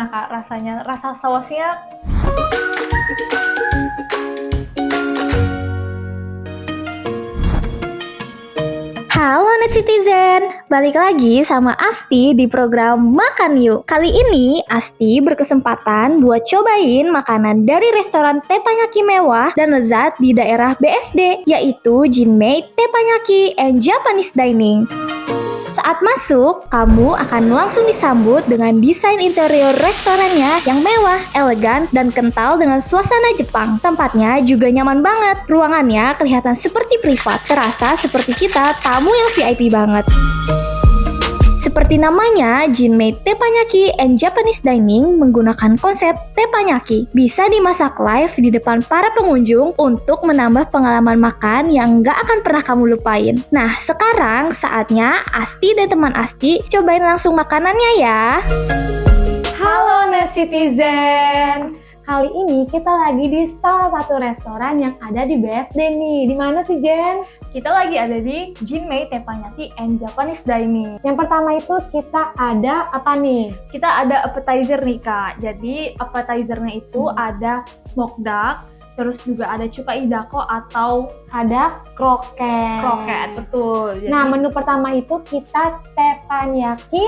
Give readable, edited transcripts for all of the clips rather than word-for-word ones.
gimana Kak rasanya? Rasa sausnya? Halo Net Citizen, balik lagi sama Asti di program Makan Yuk. Kali ini Asti berkesempatan buat cobain makanan dari restoran teppanyaki mewah dan lezat di daerah BSD, yaitu Jinmei Teppanyaki and Japanese Dining. Saat masuk, kamu akan langsung disambut dengan desain interior restorannya yang mewah, elegan, dan kental dengan suasana Jepang. Tempatnya juga nyaman banget. Ruangannya kelihatan seperti privat, terasa seperti kita tamu yang VIP banget. Seperti namanya, Jinmei Teppanyaki and Japanese Dining menggunakan konsep teppanyaki. Bisa dimasak live di depan para pengunjung untuk menambah pengalaman makan yang nggak akan pernah kamu lupain. Nah, sekarang saatnya Asti dan teman Asti cobain langsung makanannya ya. Halo Net Citizen. Kali ini kita lagi di salah satu restoran yang ada di BSD nih. Di mana sih, Jen? Kita lagi ada di Jinmei Teppanyaki and Japanese Dining. Yang pertama itu kita ada apa nih? Kita ada appetizer nih Kak. Jadi appetizernya itu ada smoked duck, terus juga ada cukai dako atau ada kroket. Kroket, betul. Jadi, nah, menu pertama itu kita teppanyaki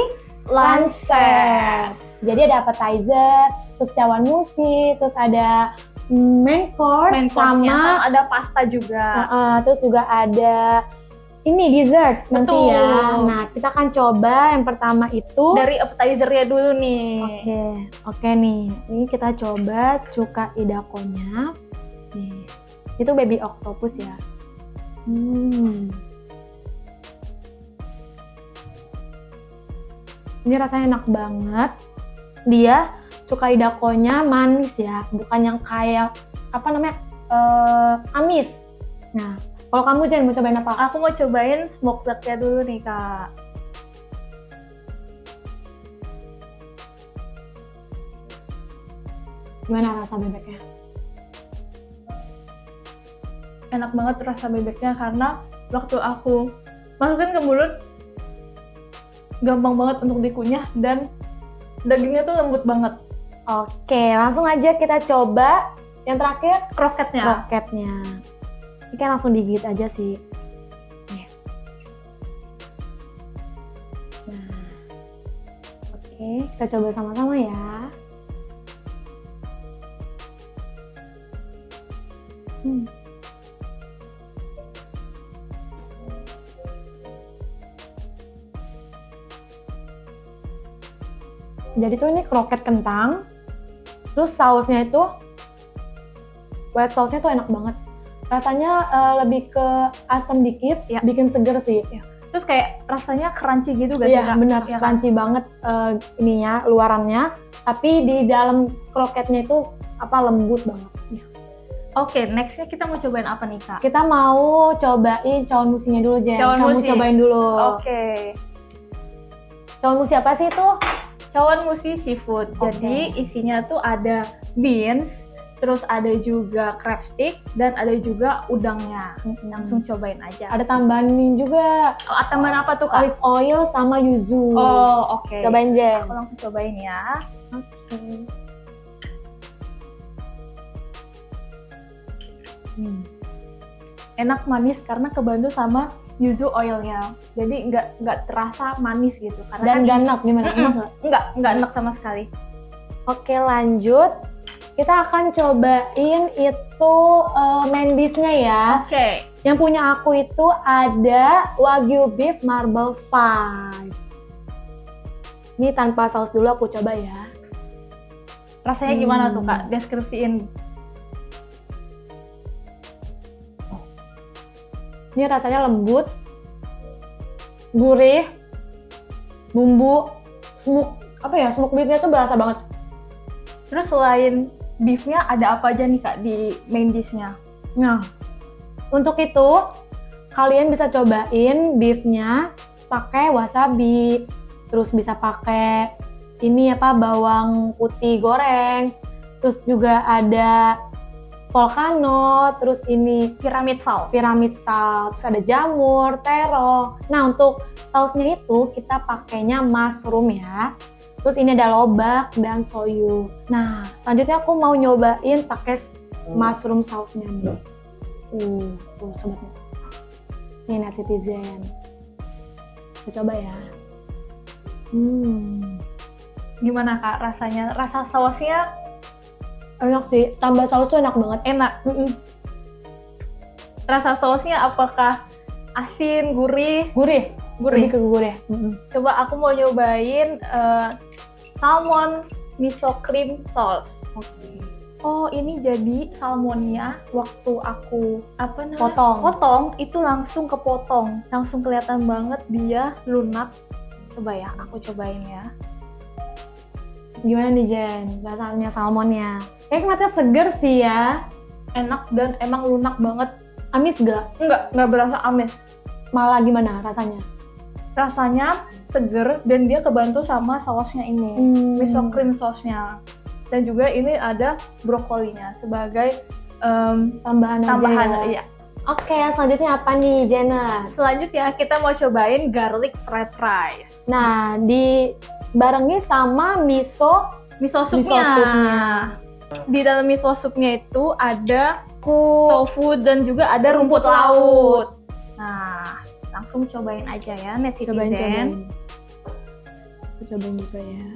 lunch set. Jadi ada appetizer, terus cawan mushi, terus ada main course sama ada pasta juga. Terus juga ada ini dessert. Betul. Nanti ya. Nah, kita akan coba yang pertama itu dari appetizer-nya dulu nih. Oke nih. Ini kita coba cuka idakonya. Nih. Itu baby octopus ya. Ini rasanya enak banget. Dia cukai dakonya manis ya, bukan yang kayak apa namanya amis. Nah, kalau kamu Jen mau cobain apa? Aku mau cobain smoked duck-nya dulu nih Kak. Gimana rasa bebeknya? Enak banget rasa bebeknya karena waktu aku masukin ke mulut gampang banget untuk dikunyah dan dagingnya tuh lembut banget. Oke, langsung aja kita coba yang terakhir kroketnya. Ini kan langsung digigit aja sih. Nah, oke, kita coba sama-sama ya. Jadi tuh ini kroket kentang, terus sausnya itu white sausnya tuh enak banget. Rasanya lebih ke asam dikit, ya. Bikin seger sih. Ya. Terus kayak rasanya crunchy gitu gak sih? Iya benar, ya, crunchy banget ininya, luarannya. Tapi di dalam kroketnya itu lembut banget. Ya. Oke, nextnya kita mau cobain apa nih Kak? Kita mau cobain cawan mushinya dulu Jen. Kamu cobain dulu. Oke. Cawan mushi apa sih itu? Cawan mushi seafood. Jadi isinya tuh ada beans, terus ada juga crab stick dan ada juga udangnya. Langsung cobain aja. Ada tambahin juga. Tambahan apa tuh Kak? Olive oil sama yuzu. Oh, oke. Cobain Jen. Aku langsung cobain ya. Oke. Enak manis karena kebantu sama yuzu oilnya, jadi nggak terasa manis gitu. Karena dan kan enak gimana? Nggak enak sama sekali. Oke, lanjut. Kita akan cobain itu main dish-nya ya. Oke. Yang punya aku itu ada Wagyu beef marble pie. Ini tanpa saus dulu aku coba ya. Rasanya gimana tuh Kak? Deskripsiin. Ini rasanya lembut, gurih, bumbu, smoke beefnya tuh berasa banget. Terus selain beefnya ada apa aja nih Kak di main dish-nya? Nah, untuk itu kalian bisa cobain beefnya pakai wasabi, terus bisa pakai bawang putih goreng, terus juga ada volcano, terus ini pyramid salt, terus ada jamur, terong. Nah, untuk sausnya itu kita pakainya mushroom ya. Terus ini ada lobak dan soyu. Nah, selanjutnya aku mau nyobain pakai mushroom sausnya nih. Tuh sobatnya. Ini Netizen. Kita coba ya. Gimana Kak rasanya? Rasa sausnya Enak sih. Tambah saus tuh enak banget. enak. Rasa sausnya apakah asin, gurih? Gurih. Lebih ke gurih. Coba aku mau nyobain salmon miso cream sauce. Oke. Oh, ini jadi salmonnya waktu aku Potong. itu langsung kepotong. Langsung kelihatan banget dia lunak. Coba ya, aku cobain ya. Gimana nih Jen? Rasanya salmonnya. Kayak kelihatannya seger sih ya. Enak dan emang lunak banget. Amis gak? Enggak berasa amis. Malah gimana rasanya? Rasanya seger dan dia kebantu sama sausnya ini. Miso cream sauce-nya. Dan juga ini ada brokolinya sebagai Tambahan aja ya. iya. Oke, selanjutnya apa nih Jenna? Selanjutnya kita mau cobain garlic fried rice. Nah, dibarengi sama miso Miso supnya. Di dalam miso supnya itu ada tofu dan juga ada rumput laut. Nah, langsung cobain aja ya, Netizen. Aku cobain juga ya.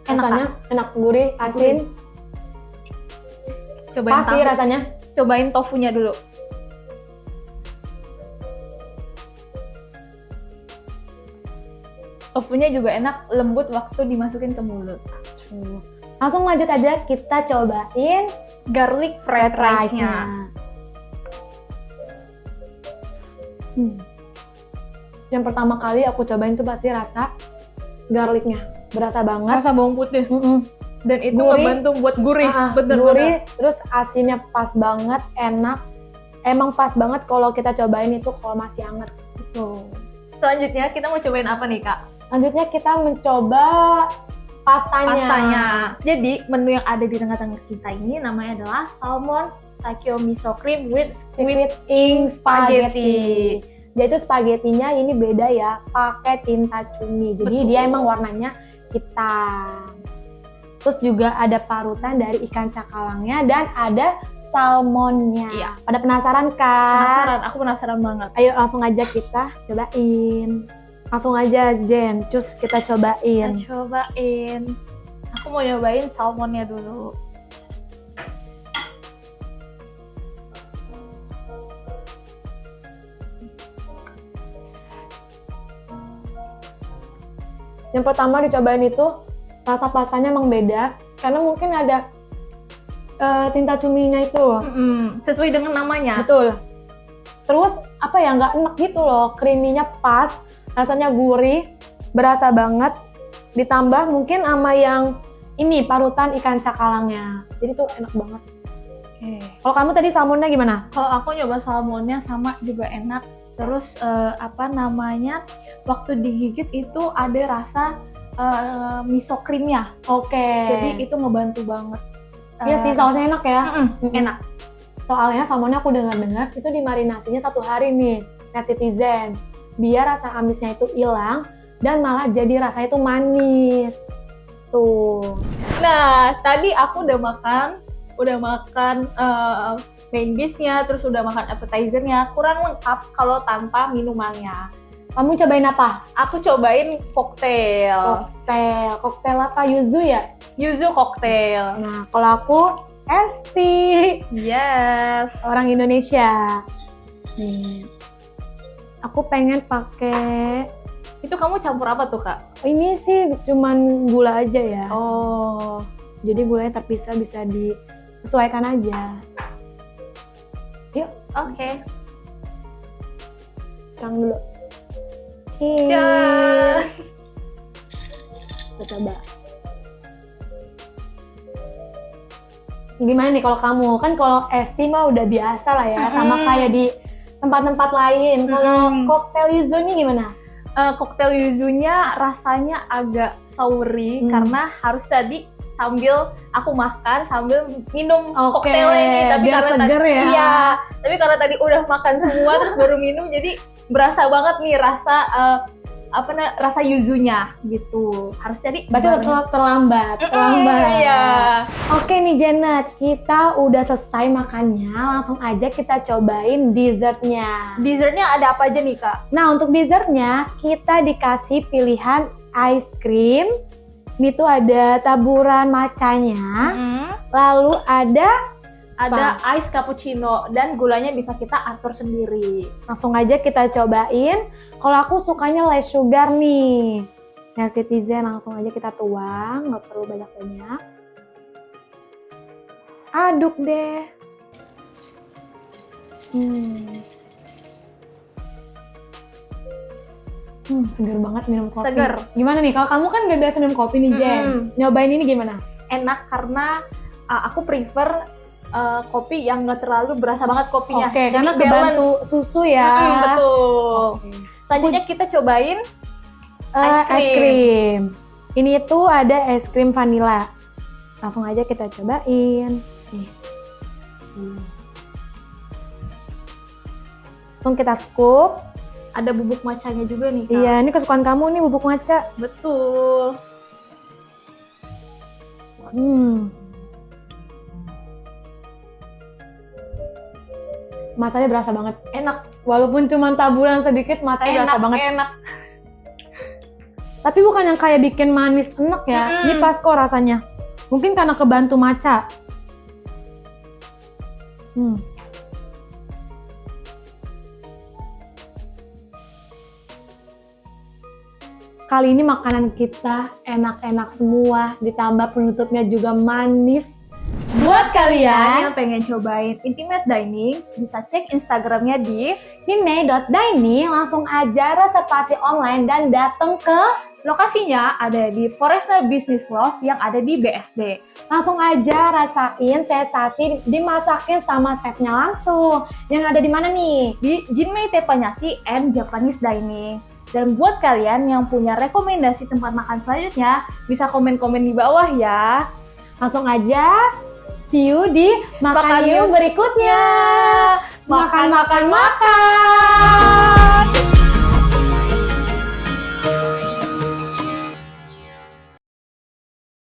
Enak, Rasanya enak, gurih, asin. Cobain Pas sih rasanya. Cobain tofunya dulu. Tofunya juga enak, lembut waktu dimasukin ke mulut. Langsung lanjut aja, kita cobain Garlic fried rice-nya. Yang pertama kali aku cobain tuh pasti rasa garlicnya. Berasa banget. Rasa bawang putih. Dan itu Gurih. ngebantu buat gurih. Gurih, terus asinnya pas banget, enak. Emang pas banget kalau kita cobain itu kalau masih hangat. Selanjutnya kita mau cobain apa nih Kak? Selanjutnya kita mencoba pastanya. Jadi menu yang ada di tengah-tengah kita ini namanya adalah salmon sakyo miso cream with squid ink spaghetti. Dia itu spagettinya ini beda ya, pakai tinta cumi. Jadi Betul. dia emang warnanya hitam. Terus juga ada parutan dari ikan cakalangnya dan ada salmonnya. Iya. Pada penasaran kan? Aku penasaran banget. Ayo langsung aja kita cobain. Langsung aja Jen, cus kita cobain. Kita cobain. Aku mau nyobain salmonnya dulu. Yang pertama dicobain itu rasa pastanya emang beda karena mungkin ada tinta cuminya itu. Sesuai dengan namanya. Betul. Terus apa ya, nggak enak gitu loh, creamy-nya pas, rasanya gurih, berasa banget. Ditambah mungkin sama yang ini parutan ikan cakalangnya. Jadi tuh enak banget. Oke. Kalau kamu tadi salmonnya gimana? Kalau aku nyoba salmonnya sama juga enak. Terus waktu digigit itu ada rasa miso creamnya. Oke. Jadi itu ngebantu banget. Iya sih, sausnya enak ya. Enak. Soalnya salmonnya aku dengar-dengar itu dimarinasinya 1 hari nih, Netizen. Biar rasa amisnya itu hilang dan malah jadi rasanya itu manis. Tuh. Nah, tadi aku udah makan main dish-nya, terus udah makan appetizer-nya. Kurang lengkap kalau tanpa minumannya. Kamu cobain apa? Aku cobain koktail. Koktail apa? Yuzu ya? Yuzu koktail. Nah, kalau aku Esti, Yes. orang Indonesia. Nih, aku pengen pakai. Itu kamu campur apa tuh, Kak? Ini sih cuman gula aja ya. Oh. Jadi gulanya terpisah, bisa disesuaikan aja. Yuk, Oke. Cang dulu. Cheers. Kita coba. Gimana nih kalau kamu? Kan kalau Esti mah udah biasa lah ya, sama kayak di tempat-tempat lain. Kalau koktail yuzu nih gimana? Koktail yuzunya rasanya agak souri karena harus tadi sambil aku makan sambil minum koktailnya ini. Tapi biar karena seger ya. Iya, tapi karena tadi udah makan semua terus baru minum, jadi berasa banget nih rasa rasa yuzunya gitu. Harus jadi Berarti terlambat. Iya. Oke nih Janet, kita udah selesai makannya, langsung aja kita cobain dessertnya. Dessertnya ada apa aja nih Kak? Nah untuk dessertnya kita dikasih pilihan ice cream. Ini tuh ada taburan matchanya, lalu ada ice cappuccino dan gulanya bisa kita atur sendiri. langsung aja kita cobain. Kalau aku sukanya less sugar nih. Nah Citizen langsung aja kita tuang, nggak perlu banyak-banyak. Aduk deh. Seger banget minum kopi. Seger. Gimana nih, kalau kamu kan gak biasa minum kopi nih Jen. Nyobain ini gimana? Enak karena aku prefer kopi yang nggak terlalu berasa banget kopinya. Oke, Jadi karena balance. kebantu susu ya. Betul. Oke. Selanjutnya kita cobain Es krim. Ini tuh ada es krim vanilla. Langsung aja kita cobain. Nih. Langsung kita scoop. ada bubuk matchanya juga nih Kak. Iya, ini kesukaan kamu nih bubuk matcha. Betul. Matchanya berasa banget. Enak. Walaupun cuma taburan sedikit, matchanya berasa banget. Enak. Tapi bukan yang kayak bikin manis enak ya. Ini pas kok rasanya. Mungkin karena kebantu matcha. Kali ini makanan kita enak-enak semua, ditambah penutupnya juga manis. Buat kalian yang pengen cobain intimate dining, bisa cek Instagramnya di Jinmay.dining, langsung aja reservasi online dan datang ke lokasinya ada di Foresta Business Loft yang ada di BSD. langsung aja rasain sensasi dimasakin sama chefnya langsung. Yang ada di mana nih? Di Jinmay Teppanyaki and Japanese Dining. Dan buat kalian yang punya rekomendasi tempat makan selanjutnya, bisa komen-komen di bawah ya. Langsung aja, see you di Makan Yuk berikutnya. Makan.